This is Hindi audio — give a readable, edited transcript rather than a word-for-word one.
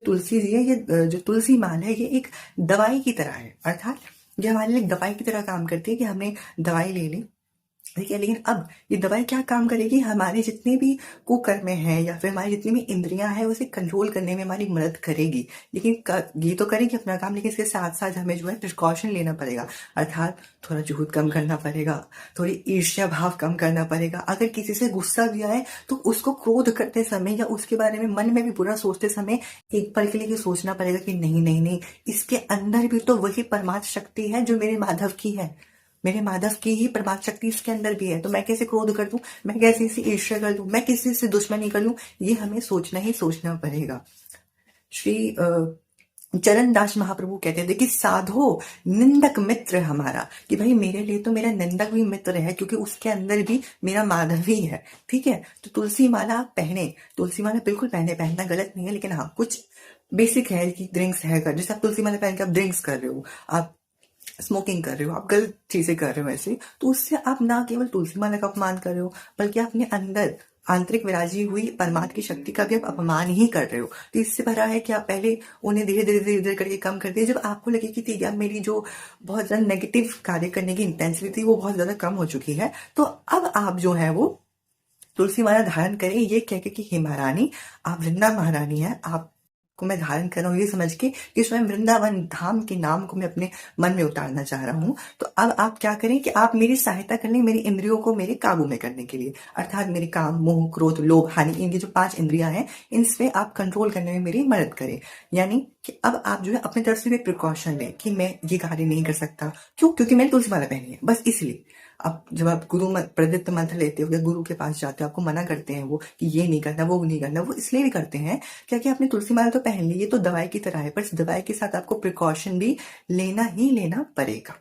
तुलसी जी है, ये जो तुलसी माला है ये एक दवाई की तरह है। अर्थात ये हमारे लिए दवाई की तरह काम करती है कि हमने दवाई ले ली, ठीक है। लेकिन अब ये दवाई क्या काम करेगी, हमारे जितने भी कुकर्म हैं या फिर हमारी जितनी भी इंद्रियां हैं उसे कंट्रोल करने में हमारी मदद करेगी। लेकिन ये तो करेगी अपना काम, लेकिन इसके साथ साथ हमें जो है प्रिकॉशन लेना पड़ेगा। अर्थात थोड़ा जुहूद कम करना पड़ेगा, थोड़ी ईर्ष्या भाव कम करना पड़ेगा। अगर किसी से गुस्सा भी आए तो उसको क्रोध करते समय या उसके बारे में मन में भी बुरा सोचते समय एक पल के लिए सोचना पड़ेगा कि नहीं नहीं नहीं, इसके अंदर भी तो वही परमात्म शक्ति है जो मेरे माधव की है, मेरे माधव की ही परमात्म शक्ति इसके अंदर भी है। तो मैं कैसे क्रोध कर दूं, मैं कैसे इसे ईर्ष्या कर दूं, मैं किसी से दुश्मनी कर लूं, ये हमें सोचना ही सोचना पड़ेगा। श्री चरण दास महाप्रभु कहते थे कि साधो निंदक मित्र हमारा, कि भाई मेरे लिए तो मेरा निंदक भी मित्र है, क्योंकि उसके अंदर भी मेरा माधव ही है। ठीक है, तो तुलसी माला आप पहने, तुलसी माला बिल्कुल पहने, पहनना गलत नहीं है, लेकिन हाँ कुछ बेसिक है कि ड्रिंक्स है कर, जैसे आप तुलसी माला पहन के आप ड्रिंक्स कर रहे हो, आप स्मोकिंग कर रहे हो, आप गलत चीजें कर रहे हो ऐसे, तो उससे आप ना केवल तुलसी माला का अपमान कर रहे हो, बल्कि अपने अंदर आंतरिक विराजी हुई परमात्मा की शक्ति का भी आप अपमान ही कर रहे हो। तो इससे भरा है कि आप पहले उन्हें धीरे धीरे धीरे धीरे करके कम कर दिए। जब आपको लगे कि ठीक है मेरी जो बहुत ज्यादा नेगेटिव कार्य करने की इंटेंसिटी थी वो बहुत ज्यादा कम हो चुकी है, तो अब आप जो है वो तुलसी माला धारण करें, ये कह के कि हे महारानी आप वृंदा महारानी है, आप को मैं धारण कर रहा हूँ ये समझ के कि स्वयं वृंदावन धाम के नाम को मैं अपने मन में उतारना चाह रहा हूँ। तो अब आप क्या करें कि आप मेरी सहायता कर लें मेरी इंद्रियों को मेरे काबू में करने के लिए। अर्थात मेरे काम, मोह, क्रोध, लोभ, हानि, इनकी जो 5 इंद्रियां हैं इनसे आप कंट्रोल करने में मेरी मदद करें। यानी कि अब आप जो है अपनी तरफ से भी प्रिकॉशन लें कि मैं ये कार्य नहीं कर सकता, क्यों, क्योंकि मैंने तुलसी माला पहनी है, बस इसलिए। अब जब आप गुरु प्रदत्त मंत्र लेते हो या गुरु के पास जाते हो, आपको मना करते हैं वो कि ये नहीं करना वो नहीं करना, वो इसलिए भी करते हैं क्या कि आपने तुलसी माला तो पहन ली, ये तो दवाई की तरह है, पर इस दवाई के साथ आपको प्रिकॉशन भी लेना ही लेना पड़ेगा।